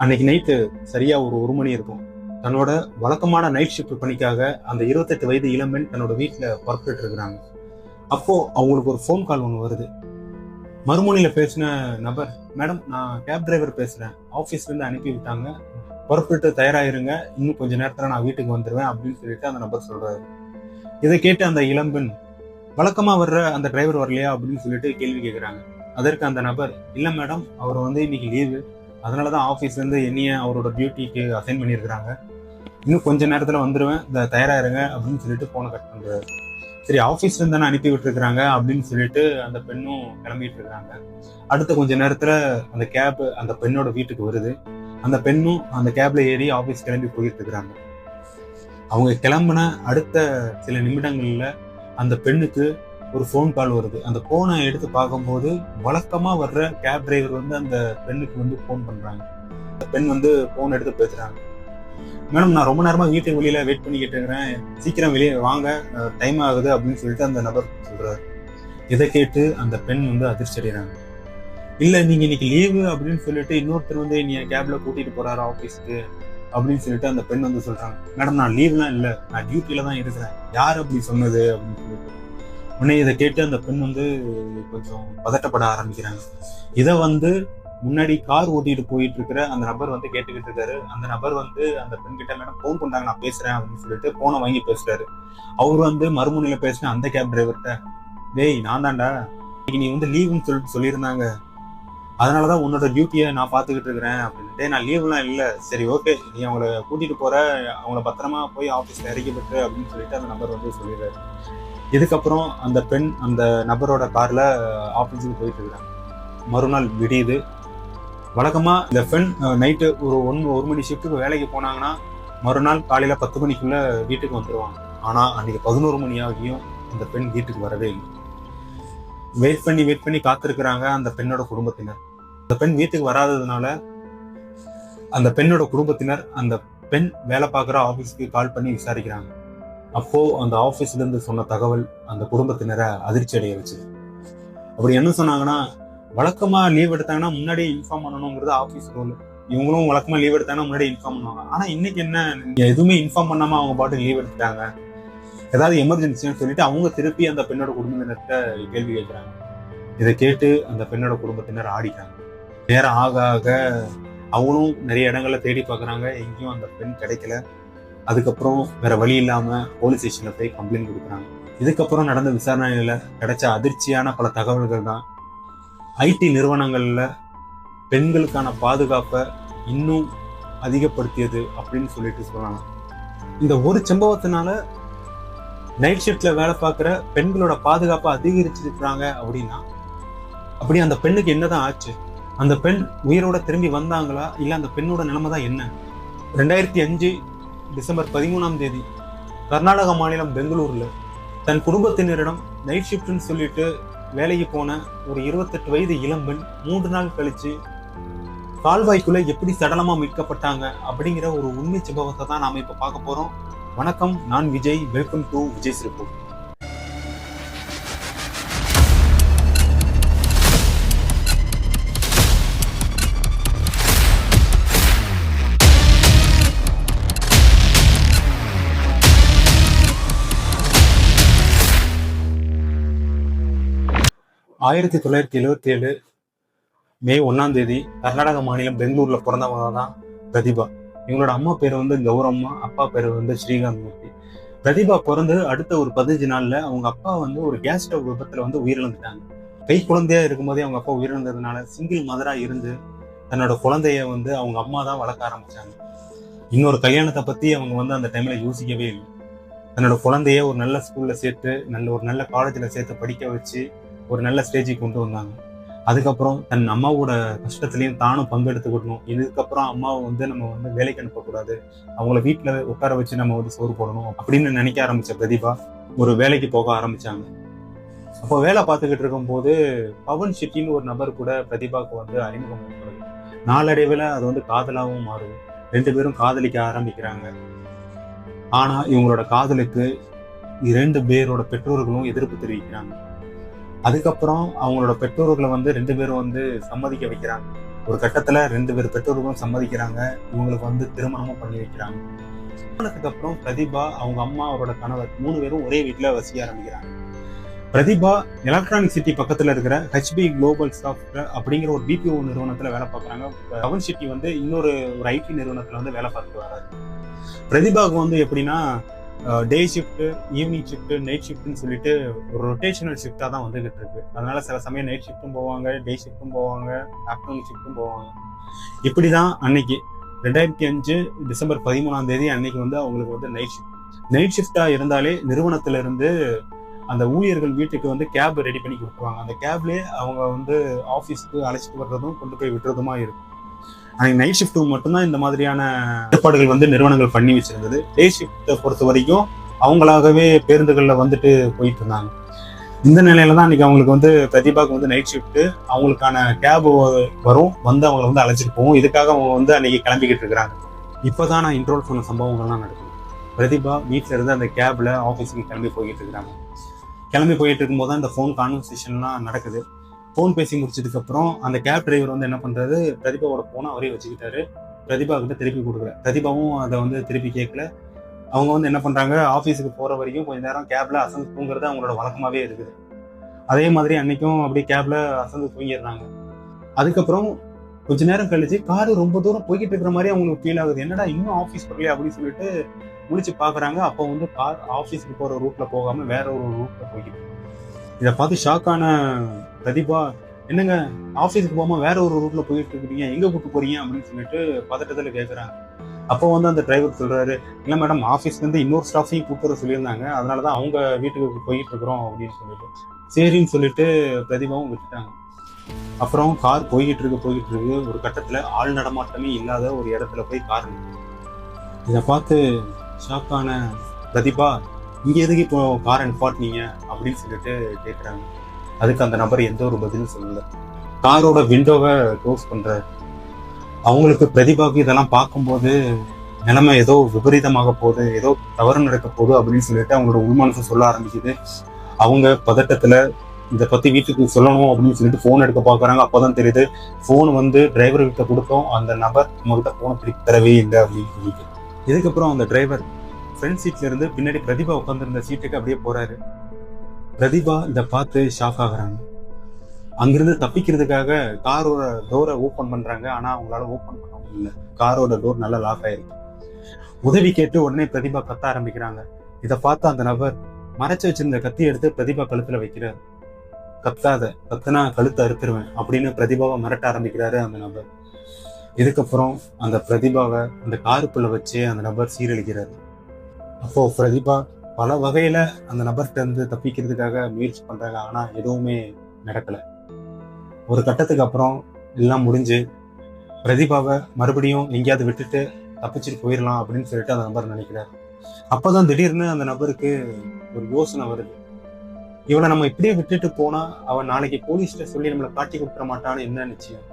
அன்னைக்கு நைட்டு சரியா ஒரு மணி இருக்கும். தன்னோட வழக்கமான நைட் ஷிஃப்ட் பணிக்காக அந்த 28 வயது இளம்பெண் தன்னோட வீட்டுல புறப்பட்டு இருக்கிறாங்க. அப்போ அவங்களுக்கு ஒரு ஃபோன் கால் ஒன்று வருது. மறுமுனையில பேசின நபர், மேடம் நான் கேப் டிரைவர் பேசுறேன், ஆபீஸ்ல இருந்து அனுப்பி விட்டாங்க, புறப்பட்டு தயாராயிருங்க, இன்னும் கொஞ்ச நேரத்துல நான் வீட்டுக்கு வந்துடுவேன் அப்படின்னு சொல்லிட்டு அந்த நபர் சொல்றாரு. இதை கேட்டு அந்த இளம்பெண், வழக்கமா வர்ற அந்த டிரைவர் வரலையா அப்படின்னு சொல்லிட்டு கேள்வி கேட்கிறாங்க. அதற்கு அந்த நபர், இல்ல மேடம், அவர் இன்னைக்கு லீவு, அதனாலதான் ஆபீஸ்ல இருந்து என்னைய அவரோட டியூட்டிக்கு அசைன் பண்ணியிருக்கிறாங்க, இன்னும் கொஞ்ச நேரத்துல வந்துருவேன், தயாரா இருங்க அப்படின்னு சொல்லிட்டு போனை கட் பண்றாரு. சரி, ஆபீஸ்ல இருந்து தானே அனுப்பி விட்டுருக்காங்க அப்படின்னு சொல்லிட்டு அந்த பெண்ணும் கிளம்பிட்டு இருக்காங்க. அடுத்த கொஞ்ச நேரத்துல அந்த கேப் அந்த பெண்ணோட வீட்டுக்கு வருது. அந்த பெண்ணும் அந்த கேப்ல ஏறி ஆபீஸ் கிளம்பி போயிட்டு இருக்கிறாங்க. அவங்க கிளம்புன அடுத்த சில நிமிடங்கள்ல அந்த பெண்ணுக்கு ஒரு ஃபோன் கால் வருது. அந்த போனை எடுத்து பார்க்கும்போது வழக்கமா வர்ற கேப் டிரைவர் அந்த பெண்ணுக்கு ஃபோன் பண்றாங்க. அந்த பெண் போன் எடுத்து பேசுறாங்க. மேடம், நான் ரொம்ப நேரமா வீட்டுக்கு வெளியில வெயிட் பண்ணிக்கிட்டு இருக்கிறேன், சீக்கிரம் வெளியே வாங்க, டைம் ஆகுது அப்படின்னு சொல்லிட்டு அந்த நபர் சொல்றாரு. இதை கேட்டு அந்த பெண் அதிர்ச்சி அடைகிறாங்க. இல்ல, நீங்க இன்னைக்கு லீவு அப்படின்னு சொல்லிட்டு இன்னொருத்தர் நீ கேப்ல கூட்டிட்டு போறாரு ஆபீஸ்க்கு அப்படின்னு சொல்லிட்டு அந்த பெண் சொல்றாங்க. மேடம், நான் லீவ்லாம் இல்லை, நான் டியூட்டில தான் இருக்கிறேன், யார் அப்படி சொன்னது அப்படின்னு சொல்லிட்டு. உடனே இதை கேட்டு அந்த பெண் கொஞ்சம் பதட்டப்பட ஆரம்பிக்கிறாங்க. இதை முன்னாடி கார் ஓட்டிட்டு போயிட்டு இருக்கிற அந்த நபர் கேட்டுக்கிட்டு இருக்காரு. அந்த நபர் அந்த பெண் கிட்ட, மேடம் போன் பண்ணாங்க, நான் பேசுறேன் அப்படின்னு சொல்லிட்டு போனை வாங்கி பேசுறாரு. அவரு மறுமுனையில பேசின அந்த கேப் டிரைவர்கிட்ட, டேய் நான் தான்டா, இன்னைக்கு நீ லீவுன்னு சொல்லியிருந்தாங்க, அதனாலதான் உன்னோட டியூட்டியை நான் பாத்துக்கிட்டு இருக்கிறேன் அப்படின்ட்டு. நான் லீவ்லாம் இல்லை, சரி ஓகே, நீ அவங்கள கூட்டிட்டு போற, அவங்கள பத்திரமா போய் ஆபீஸ்ல இறக்கிவிட்டு அப்படின்னு சொல்லிட்டு அந்த நபர் சொல்லிடுறாரு. இதுக்கப்புறம் அந்த பெண் அந்த நபரோட கார்ல ஆபீஸுக்கு போயிட்டு இருக்கிறாங்க. மறுநாள் விடியுது. வழக்கமா இந்த பெண் நைட்டு ஒரு மணி ஷிஃப்ட்டுக்கு வேலைக்கு போனாங்கன்னா மறுநாள் காலையில 10 மணிக்குள்ள வீட்டுக்கு வந்துருவாங்க. ஆனா அன்னைக்கு 11 மணி ஆகியும் அந்த பெண் வீட்டுக்கு வரவே இல்லை. வெயிட் பண்ணி காத்திருக்கிறாங்க அந்த பெண்ணோட குடும்பத்தினர். அந்த பெண் வீட்டுக்கு வராததுனால அந்த பெண்ணோட குடும்பத்தினர் அந்த பெண் வேலை பார்க்குற ஆபீஸ்க்கு கால் பண்ணி விசாரிக்கிறாங்க. அப்போ அந்த ஆபீஸ்ல இருந்து சொன்ன தகவல் அந்த குடும்பத்தினரை அதிர்ச்சி அடைய வச்சு. அப்படி என்ன சொன்னாங்கன்னா, வழக்கமா லீவ் எடுத்தாங்கன்னா முன்னாடியே இன்ஃபார்ம் பண்ணணுங்கிறது ஆபீஸ் ரூல். இவங்களும் வழக்கமா லீவ் எடுத்தாங்கன்னா முன்னாடியே இன்ஃபார்ம் பண்ணுவாங்க. ஆனா இன்னைக்கு என்ன, எதுவுமே இன்ஃபார்ம் பண்ணாம அவங்க பாட்டு லீவ் எடுத்துட்டாங்க, ஏதாவது எமர்ஜென்சின்னு சொல்லிட்டு அவங்க திருப்பி அந்த பெண்ணோட குடும்பத்தினர்கிட்ட கேள்வி கேட்கிறாங்க. இதை கேட்டு அந்த பெண்ணோட குடும்பத்தினர் ஆடிட்டாங்க. நேரம் ஆக ஆக அவங்களும் நிறைய இடங்கள்ல தேடி பார்க்குறாங்க, எங்கேயும் அந்த பெண் கிடைக்கல. அதுக்கப்புறம் வேற வழி இல்லாம போலீஸ் ஸ்டேஷன்ல போய் கம்ப்ளைண்ட் கொடுக்குறாங்க. இதுக்கப்புறம் நடந்த விசாரணையில கிடைச்ச அதிர்ச்சியான பல தகவல்கள் தான் ஐடி நிறுவனங்கள்ல பெண்களுக்கான பாதுகாப்பை இன்னும் அதிகப்படுத்தியது அப்படின்னு சொல்லிட்டு சொல்லலாம். இந்த ஒரு சம்பவத்தினால நைட் ஷிஃப்ட்ல வேலை பார்க்குற பெண்களோட பாதுகாப்பை அதிகரிச்சிருக்கிறாங்க அப்படின்னா, அப்படி அந்த பெண்ணுக்கு என்னதான் ஆச்சு? அந்த பெண் உயிரோட திரும்பி வந்தாங்களா, இல்ல அந்த பெண்ணோட நிலைமை தான் என்ன? 2005 டிசம்பர் 13 கர்நாடக மாநிலம் பெங்களூர்ல தன் குடும்பத்தினரிடம் நைட் ஷிஃப்ட்னு சொல்லிட்டு வேலைக்கு போன ஒரு 28 வயது இளம்பெண் 3 நாள் கழிச்சு கால்வாய்க்குள்ள எப்படி சடலமா மீட்கப்பட்டாங்க அப்படிங்கிற ஒரு உண்மை சம்பவத்தை தான் நாம இப்ப பார்க்க போறோம். வணக்கம், நான் Vijay. Welcome to Vijay's report. ஆயிரத்தி 1977 மே 1 கர்நாடக மாநிலம் பெங்களூர்ல பிறந்தவங்க தான் பிரதிபா. இவங்களோட அம்மா பேர் கௌரம்மா, அப்பா பேர் ஸ்ரீகாந்த் மூர்த்தி. பிரதிபா பிறந்து அடுத்த ஒரு 15 நாள்ல அவங்க அப்பா ஒரு கேஸ் ஸ்டவ் விபத்துல உயிரிழந்துட்டாங்க. கை குழந்தையா இருக்கும்போதே அவங்க அப்பா உயிரிழந்ததுனால சிங்கிள் மதரா இருந்து தன்னோட குழந்தைய அவங்க அம்மா தான் வளர்க்க ஆரம்பிச்சாங்க. இன்னொரு கல்யாணத்தை பத்தி அவங்க அந்த டைம்ல யோசிக்கவே இல்லை. தன்னோட குழந்தைய ஒரு நல்ல ஸ்கூல்ல சேர்த்து ஒரு நல்ல காலேஜ்ல சேர்த்து படிக்க வச்சு ஒரு நல்ல ஸ்டேஜுக்கு கொண்டு வந்தாங்க. அதுக்கப்புறம் தன் அம்மாவோட கஷ்டத்துலையும் தானும் பங்கெடுத்துக்கிட்டணும். இதுக்கப்புறம் அம்மாவை நம்ம வேலைக்கு அனுப்பக்கூடாது, அவங்கள வீட்டுல உட்கார வச்சு நம்ம சோறு போடணும் அப்படின்னு நினைக்க ஆரம்பிச்ச பிரதிபா ஒரு வேலைக்கு போக ஆரம்பிச்சாங்க. அப்போ வேலை பார்த்துக்கிட்டு இருக்கும் போது பவன் ஷெட்டின்னு ஒரு நபர் கூட பிரதிபாவுக்கு அறிமுகம் ஏற்படுது. நாளடைவில் அது காதலாகவும் மாறுது. 2 பேரும் காதலிக்க ஆரம்பிக்கிறாங்க. ஆனா இவங்களோட காதலுக்கு 2 பேரோட பெற்றோர்களும் எதிர்ப்பு தெரிவிக்கிறாங்க. அதுக்கப்புறம் அவங்களோட பெற்றோர்களை 2 பேரும் சம்மதிக்க வைக்கிறாங்க. ஒரு கட்டத்துல 2 பேர் பெற்றோர்களும் சம்மதிக்கிறாங்க. இவங்களுக்கு வந்து திருமணமும் பண்ணி வைக்கிறாங்க. திருமணத்துக்கு அப்புறம் பிரதிபா, அவங்க அம்மா, அவரோட கணவர் 3 பேரும் ஒரே வீட்டுல வசிக்க ஆரம்பிக்கிறாங்க. பிரதிபா எலக்ட்ரானிக் சிட்டி பக்கத்துல இருக்கிற ஹெச்பி குளோபல் சாஃப்ட்வேர் அப்படிங்கிற ஒரு பிபிஓ நிறுவனத்துல வேலை பார்க்குறாங்க. பவன் ஷெட்டி வந்து இன்னொரு ஐடி நிறுவனத்துல வந்து வேலை பார்த்துட்டு வராரு. பிரதிபாவுக்கு வந்து எப்படின்னா day shift, evening shift, night ஷிஃப்ட்னு சொல்லிட்டு ஒரு ரொட்டேஷனல் ஷிஃப்டாக தான் வந்துகிட்டு இருக்கு. அதனால சில சமயம் நைட் ஷிஃப்ட்டும் போவாங்க, டே ஷிஃப்ட்டும் போவாங்க, ஆஃப்டர்நூன் ஷிஃப்ட்டும் போவாங்க. இப்படி தான் அன்னைக்கு 2005 டிசம்பர் 13 அன்னைக்கு வந்து அவங்களுக்கு வந்து நைட் ஷிஃப்டாக இருந்தாலே நிறுவனத்துல இருந்து அந்த ஊழியர்கள் வீட்டுக்கு வந்து கேப் ரெடி பண்ணி கொடுத்துருவாங்க. அந்த கேப்லேயே அவங்க வந்து ஆஃபீஸ்க்கு அழைச்சிட்டு வர்றதும் கொண்டு போய் விட்டுறதுமா இருக்கும். அன்னைக்கு நைட் ஷிஃப்ட் மட்டும்தான் இந்த மாதிரியான ஏற்பாடுகள் வந்து நிறுவனங்கள் பண்ணி வச்சிருந்தது. டே ஷிஃப்ட்டை பொறுத்த வரைக்கும் அவங்களாகவே பேருந்துகளில் வந்துட்டு போயிட்டு இருந்தாங்க. இந்த நிலையில தான் அன்னைக்கு அவங்களுக்கு வந்து பிரதிபாவுக்கு வந்து நைட் ஷிஃப்ட், அவங்களுக்கான கேப் வரும், வந்து அவங்களை வந்து அழைச்சிட்டு போவோம். இதுக்காக அவங்க வந்து அன்னைக்கு கிளம்பிக்கிட்டு இருக்கிறாங்க. இப்போதான் நான் இன்ட்ரோல் சொன்ன சம்பவங்கள்லாம் நடக்குது. பிரதிபா வீட்டில இருந்து அந்த கேப்ல ஆஃபீஸுக்கு கிளம்பி போயிட்டு இருக்கிறாங்க. கிளம்பி போயிட்டு இருக்கும்போது தான் இந்த ஃபோன் கான்வர்சேஷன்லாம் நடக்குது. ஃபோன் பேசி முடிச்சதுக்கு அப்புறம் அந்த கேப் டிரைவர் வந்து என்ன பண்றாரு, பிரதிபாவோட போனை அவரே வச்சுக்கிட்டாரு. பிரதிபா கிட்ட திருப்பி கொடுக்கல. பிரதிபாவும் அதை வந்து திருப்பி கேட்கல. அவங்க வந்து என்ன பண்றாங்க, ஆஃபீஸுக்கு போற வரைக்கும் கொஞ்ச நேரம் கேப்ல அசந்து தூங்குறது அவங்களோட வழக்கமாவே இருக்குது. அதே மாதிரி அன்னைக்கும் அப்படியே கேப்ல அசந்து தூங்கிடுறாங்க. அதுக்கப்புறம் கொஞ்ச நேரம் கழிச்சு காரு ரொம்ப தூரம் போய்கிட்டு இருக்கிற மாதிரி அவங்களுக்கு ஃபீல் ஆகுது. என்னடா இன்னும் ஆஃபீஸ் வரலையா அப்படின்னு சொல்லிட்டு முழிச்சு பாக்குறாங்க. அப்போ வந்து கார் ஆஃபீஸுக்கு போற ரூட்ல போகாம வேற ஒரு ரூட்ல போய்கிட்டு. இதை பார்த்து ஷாக்கான பிரதிபா, என்னங்க ஆஃபீஸுக்கு போகாம வேற ஒரு ரூட்ல போயிட்டு இருக்கிறீங்க, எங்க கூட்டு போறீங்க அப்படின்னு சொல்லிட்டு பதட்டத்துல கேட்கறாங்க. அப்போ வந்து அந்த டிரைவர் சொல்றாரு, இல்லை மேடம், ஆஃபீஸ்ல இருந்து இன்னொரு ஸ்டாஃபையும் கூப்பிட சொல்லியிருந்தாங்க, அதனாலதான் அவங்க வீட்டுக்கு போயிட்டு இருக்கிறோம் அப்படின்னு சொல்லிட்டு. சரின்னு சொல்லிட்டு பிரதிபாவும் விட்டுட்டாங்க. அப்புறம் கார் போய்கிட்டு இருக்கு. ஒரு கட்டத்துல ஆள் நடமாட்டமே இல்லாத ஒரு இடத்துல போய் கார் நிற்குது. இதை பார்த்து ஷாக்கான பிரதிபா, இங்க எதுக்கு இப்போ காரை நிப்பாட்டினீங்க அப்படின்னு சொல்லிட்டு கேட்குறாங்க. அதுக்கு அந்த நபர் எந்த ஒரு பதிலும் சொல்லல. காரோட விண்டோவை க்ளோஸ் பண்றாரு. அவங்களுக்கு பிரதிபாவுக்கு இதெல்லாம் பார்க்கும்போது நிலைமை ஏதோ விபரீதமாக போகுது, ஏதோ தவறு நடக்க போகுது அப்படின்னு சொல்லிட்டு அவங்களோட உள்மனசை சொல்ல ஆரம்பிக்குது. அவங்க பதட்டத்துல இதை பத்தி வீட்டுக்கு சொல்லணும் அப்படின்னு சொல்லிட்டு போன் எடுக்க பாக்குறாங்க. அப்பதான் தெரியுது, போன் வந்து டிரைவர் கிட்ட கொடுத்தோம், அந்த நபர் உங்ககிட்ட போனை திருப்பி தரவே இல்லை அப்படின்னு சொல்லிட்டு. இதுக்கப்புறம் அந்த டிரைவர் ஃப்ரண்ட் சீட்ல இருந்து பின்னாடி பிரதிபா உட்காந்துருந்த சீட்டுக்கு அப்படியே போறாரு. பிரதிபா இதை பார்த்து ஷாக் ஆகுறாங்க. அங்கிருந்து தப்பிக்கிறதுக்காக காரோட டோரை ஓப்பன் பண்றாங்க. ஆனா அவங்களால ஓப்பன் பண்ண முடியல. காரோட டோர் நல்லா லாக் ஆயிருக்கு. உதவி கேட்டு உடனே பிரதிபா கத்த ஆரம்பிக்கிறாங்க. இதை பார்த்து அந்த நபர் மறைச்சு வச்சிருந்த கத்தி எடுத்து பிரதிபா கழுத்துல வைக்கிறார். கத்தாத, கத்துனா கழுத்தை அறுத்துருவேன் அப்படின்னு பிரதிபாவை மிரட்ட ஆரம்பிக்கிறாரு அந்த நபர். இதுக்கப்புறம் அந்த பிரதிபாவை அந்த காருக்குள்ள வச்சு அந்த நபர் சீரழிக்கிறாரு. அப்போ பிரதிபா பல வகையில அந்த நபர்கிட்ட இருந்து தப்பிக்கிறதுக்காக முயற்சி பண்றாங்க. ஆனா எதுவுமே நடக்கல. ஒரு கட்டத்துக்கு அப்புறம் எல்லாம் முடிஞ்சு பிரதிபாவை மறுபடியும் எங்கேயாவது விட்டுட்டு தப்பிச்சுட்டு போயிடலாம் அப்படின்னு சொல்லிட்டு அந்த நபர் நினைக்கிறார். அப்பதான் திடீர்னு அந்த நபருக்கு ஒரு யோசனை வருது. இவளை நம்ம இப்படியே விட்டுட்டு போனா அவன் நாளைக்கு போலீஸ்ல சொல்லி நம்மளை காட்டி கொடுத்துட மாட்டான்னு என்ன நிச்சயம்,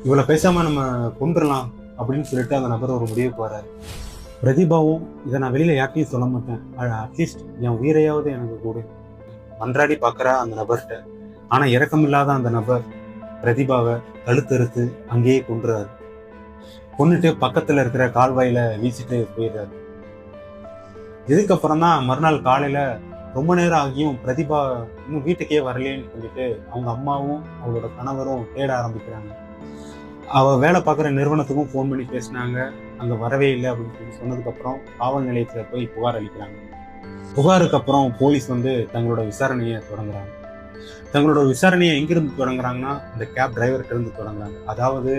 இவளை பேசாம நம்ம கொண்டுடலாம் அப்படின்னு சொல்லிட்டு அந்த நபர் ஒரு முடிவுக்கு வர்றாரு. பிரதிபாவும் இதை நான் வெளியில யார்ட்டையும் சொல்ல மாட்டேன், அட்லீஸ்ட் என் உயிரையாவது எனக்கு கூட மன்றாடி பார்க்கறா அந்த நபர்கிட்ட. ஆனா இரக்கமில்லாத அந்த நபர் பிரதிபாவை கழுத்தறுத்து அங்கேயே கொன்றாரு. கொன்னுட்டு பக்கத்துல இருக்கிற கால்வாயில வீசிட்டு போயிடுறாரு. இதுக்கப்புறம் தான் மறுநாள் காலையில ரொம்ப நேரம் ஆகியும் பிரதிபா இன்னும் வீட்டுக்கே வரலேன்னு சொல்லிட்டு அவங்க அம்மாவும் அவளோட கணவரும் தேட ஆரம்பிக்கிறாங்க. அவ வேலை பார்க்குற நிறுவனத்துக்கும் ஃபோன் பண்ணி பேசினாங்க. அங்கே வரவே இல்லை அப்படின்னு சொல்லி சொன்னதுக்கு அப்புறம் காவல் நிலையத்தில் போய் புகார் அளிக்கிறாங்க. புகாருக்கு அப்புறம் போலீஸ் வந்து தங்களோட விசாரணையை தொடங்குறாங்க. தங்களோட விசாரணையை எங்கிருந்து தொடங்குறாங்கன்னா அந்த கேப் டிரைவர்கிட்ட இருந்து தொடங்குறாங்க. அதாவது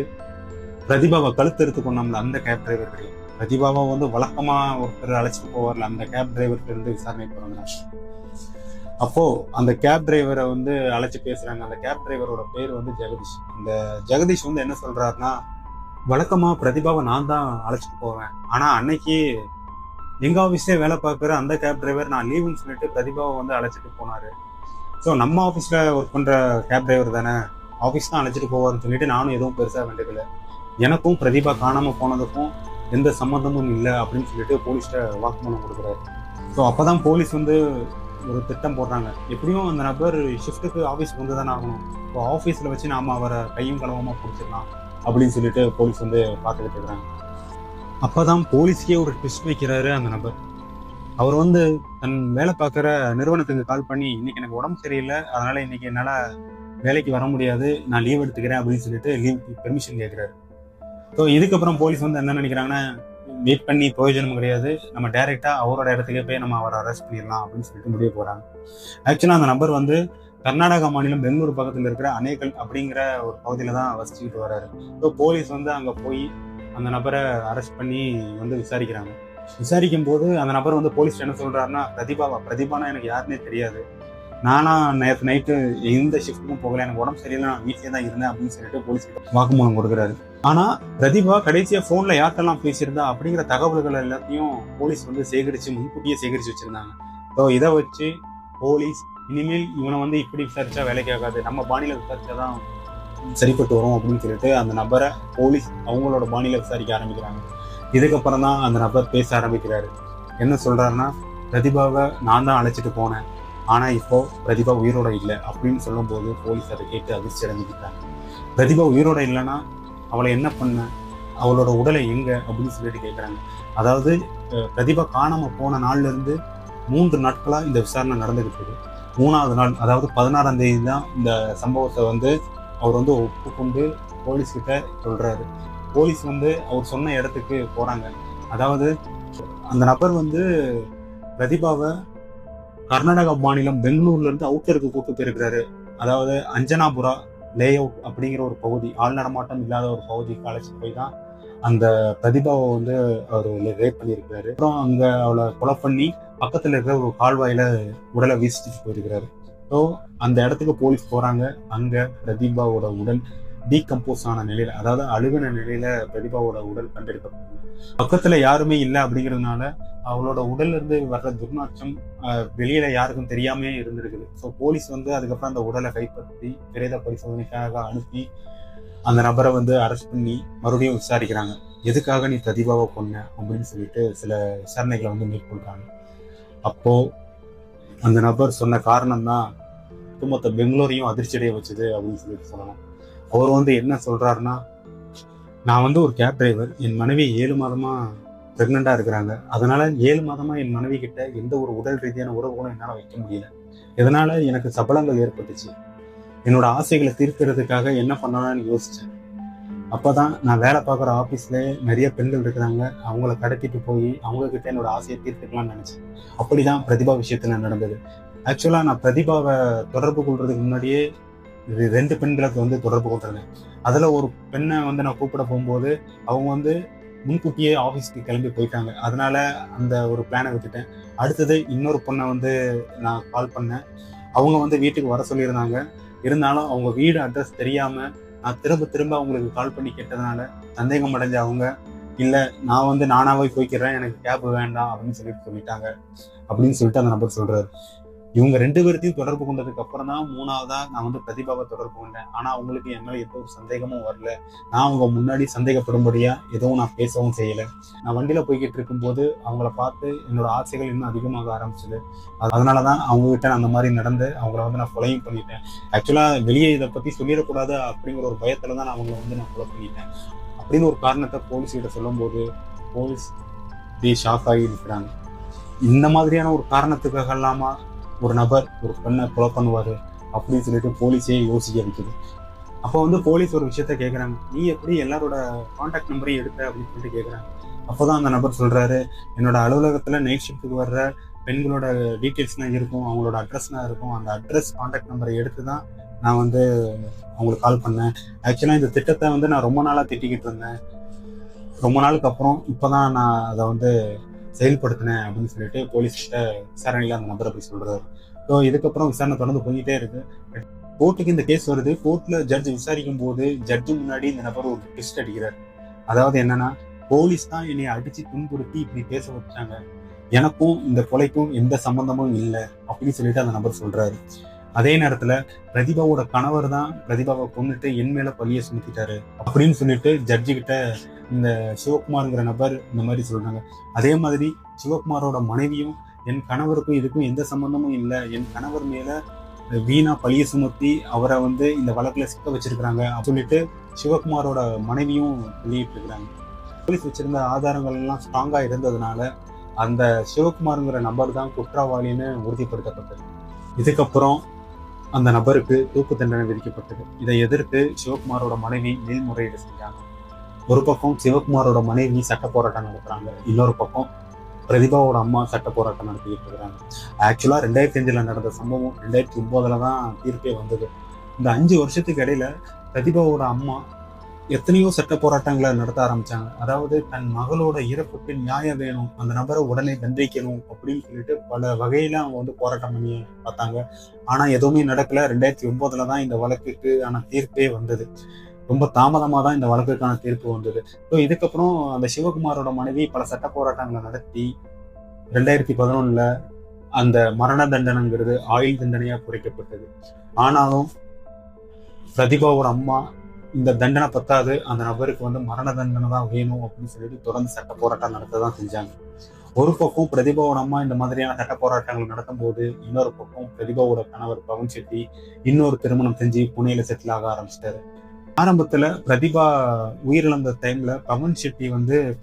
பிரதிபாவை கழுத்தெடுத்து கொண்டோம்ல அந்த கேப் டிரைவர் கிடையாது. பிரதிபாவை வந்து வழக்கமா ஒருத்தர் அழைச்சிட்டு போவார்ல அந்த கேப் டிரைவர்கிட்ட இருந்து விசாரணை தொடங்குறாங்க. அப்போ அந்த கேப் டிரைவரை வந்து அழைச்சி பேசுறாங்க. அந்த கேப் டிரைவரோட பேர் வந்து ஜெகதீஷ். இந்த ஜெகதீஷ் வந்து என்ன சொல்றாருன்னா, வழக்கமா பிரதிபாவை நான் தான் அழைச்சிட்டு போவேன், ஆனா அன்னைக்கு எங்க ஆஃபீஸ்லேயே வேலை பார்க்குற அந்த கேப் டிரைவர் நான் லீவுன்னு சொல்லிட்டு பிரதிபாவை வந்து அழைச்சிட்டு போனாரு. ஸோ நம்ம ஆஃபீஸ்ல ஒர்க் பண்ற கேப் டிரைவர் தானே, ஆஃபீஸ் தான் அழைச்சிட்டு போவார்னு சொல்லிட்டு நானும் எதுவும் பெருசா வேண்டியதில்லை, எனக்கும் பிரதிபா காணாம போனதுக்கும் எந்த சம்மந்தமும் இல்லை அப்படின்னு சொல்லிட்டு போலீஸ்ட வாக்குமூலம் கொடுக்குறாரு. ஸோ அப்போதான் போலீஸ் வந்து ஒரு திட்டம் போடுறாங்க. எப்படியும் அந்த நபர் ஷிஃப்ட்டுக்கு ஆஃபீஸ்க்கு வந்து தானே ஆகணும். இப்போ ஆஃபீஸில் வச்சு நாம அவரை கையும் களவமாக பிடிச்சிடலாம் அப்படின்னு சொல்லிட்டு போலீஸ் வந்து பார்த்துக்கிட்டு இருக்கிறாங்க. அப்பதான் போலீஸ்க்கே ஒரு ட்விஸ்ட் வைக்கிறாரு அந்த நபர். அவர் வந்து தன் வேலை பார்க்குற நிறுவனத்துக்கு கால் பண்ணி, இன்னைக்கு எனக்கு உடம்பு சரியில்லை, அதனால இன்னைக்கு என்னால் வேலைக்கு வர முடியாது, நான் லீவ் எடுத்துக்கிறேன் அப்படின்னு சொல்லிட்டு லீவ் பெர்மிஷன் கேட்குறாரு. ஸோ இதுக்கப்புறம் போலீஸ் வந்து என்ன நினைக்கிறாங்கன்னா, வெயிட் பண்ணி பிரயோஜனம் கிடையாது, நம்ம டைரெக்டா அவரோட இடத்துக்கே போய் நம்ம அவரை அரெஸ்ட் பண்ணிடலாம் அப்படின்னு சொல்லிட்டு முடிவு போறாங்க. ஆக்சுவலா அந்த நபர் வந்து கர்நாடகா மாநிலம் பெங்களூர் பக்கத்தில் இருக்கிற அணைக்கல் அப்படிங்கிற ஒரு பகுதியில தான் வசிச்சுக்கிட்டு வர்றாரு. ஸோ போலீஸ் வந்து அங்க போய் அந்த நபரை அரெஸ்ட் பண்ணி வந்து விசாரிக்கிறாங்க. விசாரிக்கும் போது அந்த நபர் வந்து போலீஸ் என்ன சொல்றாருன்னா, பிரதிபானா எனக்கு யாருன்னே தெரியாது, நானா நேற்று நைட்டு எந்த ஷிஃப்ட்டுக்கும் போகல, எனக்கு உடம்பு சரியில்லை, நான் வீட்டிலே தான் இருந்தேன் அப்படின்னு சொல்லிட்டு போலீஸ் வாக்குமூலம் கொடுக்குறாரு. ஆனா பிரதிபா கடைசியா போன்ல யார்ட்டெல்லாம் பேசியிருந்தா அப்படிங்கிற தகவல்கள் எல்லாத்தையும் போலீஸ் வந்து முன்கூட்டியே சேகரிச்சு வச்சிருந்தாங்க. ஸோ இதை வச்சு போலீஸ் இனிமேல் இவனை வந்து இப்படி விசாரிச்சா வேலைக்கு ஆகாது, நம்ம பாணியில விசாரிச்சாதான் சரிப்பட்டு வரும் அப்படின்னு சொல்லிட்டு அந்த நபரை போலீஸ் அவங்களோட பாணியில விசாரிக்க ஆரம்பிக்கிறாங்க. இதுக்கப்புறம் தான் அந்த நபர் பேச ஆரம்பிக்கிறாரு. என்ன சொல்றாருன்னா, பிரதிபாவை நான் தான் அழைச்சிட்டு போனேன், ஆனா இப்போ பிரதிபா உயிரோட இல்லை அப்படின்னு சொல்லும் போது போலீஸ் அதை கேட்டு அதிர்ச்சி அடைஞ்சுக்கிட்டாங்க. பிரதிபா உயிரோட இல்லைன்னா அவளை என்ன பண்ண, அவளோட உடலை எங்க அப்படின்னு சொல்லிட்டு கேட்குறாங்க. அதாவது பிரதிபா காணாம போன நாள்ல இருந்து 3 நாட்களா இந்த விசாரணை நடந்துகிட்டு இருக்கு. 3ஆவது நாள், அதாவது 16ஆம் தேதி தான் இந்த சம்பவத்தை வந்து அவர் வந்து ஒப்புக்கொண்டு போலீஸ் கிட்ட சொல்றாரு. போலீஸ் வந்து அவர் சொன்ன இடத்துக்கு போறாங்க. அதாவது அந்த நபர் வந்து பிரதிபாவை கர்நாடகா மாநிலம் பெங்களூர்ல இருந்து அவுட்டருக்கு கூட்டு போயிருக்கிறாரு. அதாவது அஞ்சனாபுரா லே அவுட் அப்படிங்கிற ஒரு பகுதி, ஆள் நடமாட்டம் இல்லாத ஒரு பகுதி காலேஜ் போய் தான் அந்த பிரதிபாவை வந்து அவர் ரேப் பண்ணியிருக்கிறாரு. அப்புறம் அங்க அவளை கொலை பண்ணி பக்கத்துல இருக்கிற ஒரு கால்வாயில உடலை வீசிட்டு போயிருக்கிறாரு. ஸோ அந்த இடத்துக்கு போலீஸ் போறாங்க. அங்க பிரதிபாவோட உடல் டீகம்போஸ் ஆன நிலையில, அதாவது அழுகின நிலையில பிரதிபாவோட உடல் கண்டெடுக்கப்பட்டது. பக்கத்துல யாருமே இல்லை அப்படிங்கிறதுனால அவளோட உடல்ல இருந்து வர்ற துர்நாற்றம் வெளியில யாருக்கும் தெரியாமே இருந்திருக்குது. ஸோ போலீஸ் வந்து அதுக்கப்புறம் அந்த உடலை கைப்பற்றி பிரேத பரிசோதனைக்காக அனுப்பி அந்த நபரை வந்து அரெஸ்ட் பண்ணி மறுபடியும் விசாரிக்கிறாங்க. எதுக்காக நீ பிரதிபாவை கொன்ன அப்படின்னு சொல்லிட்டு சில விசாரணைகளை வந்து மேற்கொள்றாங்க. அப்போ அந்த நபர் சொன்ன காரணம் தான் ஒட்டுமொத்த பெங்களூரையும் அதிர்ச்சியடைய வச்சது அப்படின்னு சொல்லிட்டு சொல்லலாம். அவர் வந்து என்ன சொல்றாருன்னா, நான் வந்து ஒரு கேப் டிரைவர், என் மனைவி 7 மாதமா பிரெக்னெண்டா இருக்கிறாங்க, அதனால 7 மாதமா என் மனைவி கிட்ட எந்த ஒரு உடல் ரீதியான உறவுகளும் என்னால் வைக்க முடியல. இதனால எனக்கு சபலங்கள் ஏற்பட்டுச்சு. என்னோட ஆசைகளை தீர்க்கிறதுக்காக என்ன பண்ணலாம்னு யோசிச்சேன். அப்பதான் நான் வேலை பார்க்குற ஆஃபீஸ்ல நிறைய பெண்கள் இருக்கிறாங்க, அவங்கள கடத்திட்டு போய் அவங்க கிட்ட என்னோட ஆசையை தீர்த்துக்கலாம்னு நினைச்சேன். அப்படிதான் பிரதிபா விஷயத்துல நடந்தது. ஆக்சுவலா நான் பிரதிபாவை தொடர்பு கொள்றதுக்கு முன்னாடியே 2 பெண்களுக்கு வந்து தொடர்பு கொண்டிருந்தேன். அதுல ஒரு பெண்ணை வந்து நான் கூப்பிட போகும்போது அவங்க வந்து முன்கூட்டியே ஆஃபீஸ்க்கு கிளம்பி போயிட்டாங்க. அதனால அந்த ஒரு பிளானை விட்டுட்டேன். அடுத்தது இன்னொரு பொண்ணை வந்து நான் கால் பண்ணேன். அவங்க வந்து வீட்டுக்கு வர சொல்லியிருந்தாங்க. இருந்தாலும் அவங்க வீடு அட்ரஸ் தெரியாம நான் திரும்ப அவங்களுக்கு கால் பண்ணி கேட்டதுனால சந்தேகம் அடைஞ்ச அவங்க, இல்லை நான் வந்து நானாவே போய்க்கிறேன், எனக்கு கேப் வேண்டாம் அப்படின்னு சொல்லிட்டாங்க அப்படின்னு சொல்லிட்டு அந்த நபர் சொல்றாரு. இவங்க 2 பேர்த்தையும் தொடர்பு கொண்டதுக்கு அப்புறம் தான் 3ஆவதா நான் வந்து பிரதிபாவை தொடர்பு கொண்டேன். ஆனா அவங்களுக்கு என் மேல எந்த ஒரு சந்தேகமும் வரல. நான் அவங்க முன்னாடி சந்தேகப்படும்படியா எதுவும் நான் பேசவும் செய்யல. நான் வண்டியில போய்கிட்டு இருக்கும்போது அவங்கள பார்த்து என்னோட ஆசைகள் இன்னும் அதிகமாக ஆரம்பிச்சது. அதனாலதான் அவங்க கிட்ட அந்த மாதிரி நடந்து அவங்கள வந்து நான் கொலையும் பண்ணிட்டேன். ஆக்சுவலா வெளியே இதை பத்தி சொல்லிடக்கூடாது அப்படிங்கிற ஒரு பயத்துல தான் அவங்கள வந்து நான் கொலை பண்ணிட்டேன் அப்படின்னு ஒரு காரணத்தை போலீஸ் கிட்ட சொல்லும் போது போலீஸ் ஷாக் ஆகி இருக்கிறாங்க. இந்த மாதிரியான ஒரு காரணத்துக்காக இல்லாம ஒரு நபர் ஒரு பெண்ணை கொலை பண்ணுவாரு அப்படின்னு சொல்லிட்டு போலீஸே யோசிக்க வைக்குது. அப்போ வந்து போலீஸ் ஒரு விஷயத்த கேட்குறாங்க, நீ எப்படி எல்லாரோட கான்டாக்ட் நம்பரையும் எடுத்த அப்படின்னு சொல்லிட்டு கேட்குறாங்க. அப்போதான் அந்த நபர் சொல்றாரு, என்னோட அலுவலகத்துல நைட் ஷிஃப்ட்டுக்கு வர்ற பெண்களோட டீட்டெயில்ஸ்லாம் இருக்கும், அவங்களோட அட்ரஸ்லாம் இருக்கும், அந்த அட்ரஸ் கான்டாக்ட் நம்பரை எடுத்து தான் நான் வந்து அவங்களுக்கு கால் பண்ணேன். ஆக்சுவலா இந்த திட்டத்தை வந்து நான் ரொம்ப நாளா திட்டிக்கிட்டு இருந்தேன். ரொம்ப நாளுக்கு அப்புறம் இப்போதான் நான் அதை வந்து செயல்படுத்தினேன் அப்படின்னு சொல்லிட்டு போலீஸ் கிட்ட விசாரணையில அந்த நபரை போய் சொல்றாரு. ஸோ இதுக்கப்புறம் விசாரணை தொடர்ந்து போயிட்டே இருக்கு. கோர்ட்டுக்கு இந்த கேஸ் வருது. கோர்ட்ல ஜட்ஜ் விசாரிக்கும் போது ஜட்ஜு முன்னாடி இந்த நபர் ஒரு ட்விஸ்ட் அடிக்கிறார். அதாவது என்னன்னா, போலீஸ் தான் என்னை அடிச்சு துன்புறுத்தி இப்படி பேச வச்சாங்க, எனக்கும் இந்த கொலைக்கும் எந்த சம்பந்தமும் இல்லை அப்படின்னு சொல்லிட்டு அந்த நபர் சொல்றாரு. அதே நேரத்துல பிரதிபாவோட கணவர் தான் பிரதிபாவை கொண்டுட்டு என் மேல பழிய சுமத்திட்டாரு அப்படின்னு சொல்லிட்டு ஜட்ஜு கிட்ட இந்த சிவகுமார்ங்கிற நபர் இந்த மாதிரி சொல்றாங்க. அதே மாதிரி சிவகுமாரோட மனைவியும், என் கணவருக்கும் இதுக்கும் எந்த சம்பந்தமும் இல்லை, என் கணவர் மேல வீணா பழிய சுமத்தி அவரை வந்து இந்த வழக்குல சிக்க வச்சிருக்கிறாங்க சொல்லிட்டு சிவகுமாரோட மனைவியும் வெளியிட்டு இருக்கிறாங்க. போலீஸ் வச்சிருந்த ஆதாரங்கள் எல்லாம் ஸ்ட்ராங்கா இருந்ததுனால அந்த சிவகுமாருங்கிற நபர் தான் குற்றவாளின்னு உறுதிப்படுத்தப்பட்டது. இதுக்கப்புறம் அந்த நபருக்கு தூக்கு தண்டனை விதிக்கப்பட்டது. இதை எதிர்த்து சிவகுமாரோட மனைவி மேல்முறையீடு செஞ்சாங்க. ஒரு பக்கம் சிவகுமாரோட மனைவி சட்ட போராட்டம் நடத்துறாங்க, இன்னொரு பக்கம் பிரதிபாவோட அம்மா சட்ட போராட்டம் நடத்திக்கிட்டு இருக்கிறாங்க. ஆக்சுவலா 2005 நடந்த சம்பவம் 2009 தான் தீர்ப்பே வந்தது. இந்த 5 வருஷத்துக்கு இடையில பிரதிபாவோட அம்மா எத்தனையோ சட்ட போராட்டங்களை நடத்த ஆரம்பிச்சாங்க. அதாவது தன் மகளோட இறப்புக்கு நியாயம் வேணும், அந்த நபரை உடனே தண்டிக்கணும் அப்படின்னு சொல்லிட்டு பல வகையில அவங்க போராட்டம் பண்ணி பார்த்தாங்க. ஆனா எதுவுமே நடக்கல. 2009 தான் இந்த வழக்குக்கு ஆன தீர்ப்பே வந்தது. ரொம்ப தாமதமா தான் இந்த வழக்குக்கான தீர்ப்பு வந்தது. ஸோ இதுக்கப்புறம் அந்த சிவகுமாரோட மனைவி பல சட்ட போராட்டங்களை நடத்தி 2011 அந்த மரண தண்டனைங்கிறது ஆயுள் தண்டனையா குறைக்கப்பட்டது. ஆனாலும் பிரதிபாவோட அம்மா இந்த தண்டனை பத்தாது, அந்த நபருக்கு மரண தண்டனை தான் வேணும் அப்படின்னு சொல்லிட்டு தொடர்ந்து சட்ட போராட்டம் நடத்ததான் செஞ்சாங்க. ஒரு பக்கம் பிரதிபாவோட அம்மா இந்த மாதிரியான சட்ட போராட்டங்கள் நடத்தும் போது, இன்னொரு பக்கம் பிரதிபாவோட கணவர் பவன் செட்டி இன்னொரு திருமணம் செஞ்சு புனேல செட்டில் ஆக ஆரம்பிச்சிட்டாரு. ஆரம்பத்துல பிரதிபா உயிரிழந்த டைம்ல பவன் செட்டி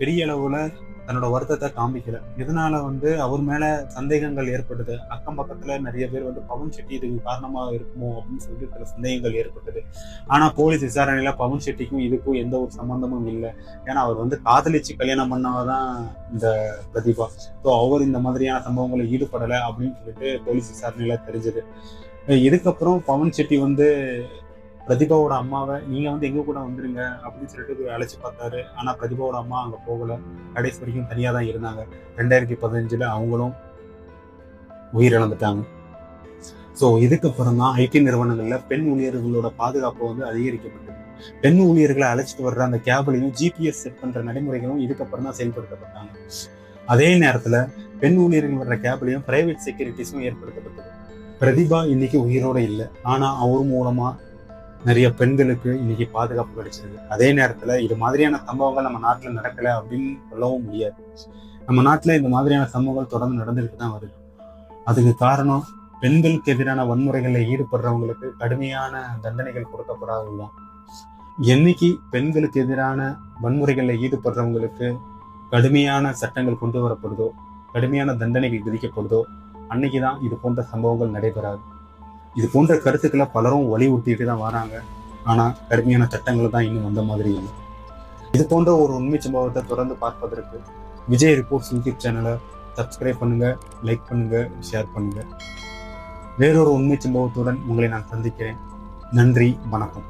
பெரிய அளவுல தன்னோட வருத்தத்தை காமிக்கல. இதனால அவர் மேல சந்தேகங்கள் ஏற்பட்டது. அக்கம் பக்கத்துல நிறைய பேர் பவன் செட்டி இதுக்கு காரணமா இருக்குமோ அப்படின்னு சொல்லிட்டு சில சந்தேகங்கள் ஏற்பட்டது. ஆனா போலீஸ் விசாரணையில பவன் செட்டிக்கும் இதுக்கும் எந்த ஒரு சம்பந்தமும் இல்லை. ஏன்னா அவர் காதலிச்சு கல்யாணம் பண்ணாதான் இந்த பிரதிபா. ஸோ அவர் இந்த மாதிரியான சம்பவங்களை ஈடுபடலை அப்படின்னு சொல்லிட்டு போலீஸ் விசாரணையில தெரிஞ்சது. இதுக்கப்புறம் பவன் செட்டி பிரதிபாவோட அம்மாவை நீங்க எங்க கூட வந்துருங்க அப்படின்னு சொல்லிட்டு அழைச்சு பார்த்தாரு. ஆனா பிரதிபாவோட அம்மா அங்க போகல. கடைசி வரைக்கும் தனியா தான் இருந்தாங்க. 2015 அவங்களும் உயிரிழந்துட்டாங்க. ஸோ இதுக்கப்புறம் தான் ஐடி நிறுவனங்கள்ல பெண் ஊழியர்களோட பாதுகாப்பு அதிகரிக்கப்பட்டது. பெண் ஊழியர்களை அழைச்சிட்டு வர்ற அந்த கேபிளையும் ஜிபிஎஸ் செட் பண்ற நடைமுறைகளும் இதுக்கப்புறம் தான் செயல்படுத்தப்பட்டாங்க. அதே நேரத்துல பெண் ஊழியர்கள் வர்ற கேபிளையும் பிரைவேட் செக்யூரிட்டிஸும் ஏற்படுத்தப்பட்டது. பிரதிபா இன்னைக்கு உயிரோட இல்லை, ஆனா அவர் மூலமா நிறைய பெண்களுக்கு இன்னைக்கு பாதுகாப்பு கிடைச்சிருக்கு. அதே நேரத்துல இது மாதிரியான சம்பவங்கள் நம்ம நாட்டுல நடக்கல அப்படின்னு சொல்லவும் முடியாது. நம்ம நாட்டுல இந்த மாதிரியான சம்பவங்கள் தொடர்ந்து நடந்துகிட்டு தான் வருது. அதுக்கு காரணம் பெண்களுக்கு எதிரான வன்முறைகளில் ஈடுபடுறவங்களுக்கு கடுமையான தண்டனைகள் கொடுக்கப்படாததுதான். என்னைக்கு பெண்களுக்கு எதிரான வன்முறைகளில் ஈடுபடுறவங்களுக்கு கடுமையான சட்டங்கள் கொண்டு வரப்படுதோ, கடுமையான தண்டனைகள் விதிக்கப்படுதோ, அன்னைக்குதான் இது போன்ற சம்பவங்கள் நடைபெறாது. இது போன்ற கருத்துக்களை பலரும் வலியுறுத்திட்டு தான் வராங்க. ஆனா கடுமையான சட்டங்கள் தான் இன்னும் வந்த மாதிரி இல்லை. இது போன்ற ஒரு உண்மை சம்பவத்தை தொடர்ந்து பார்ப்பதற்கு விஜய் ரிப்போர்ட்ஸ் யூடியூப் சேனலை சப்ஸ்கிரைப் பண்ணுங்க, லைக் பண்ணுங்க, ஷேர் பண்ணுங்க. வேறொரு உண்மை சம்பவத்துடன் உங்களை நான் சந்திக்கிறேன். நன்றி, வணக்கம்.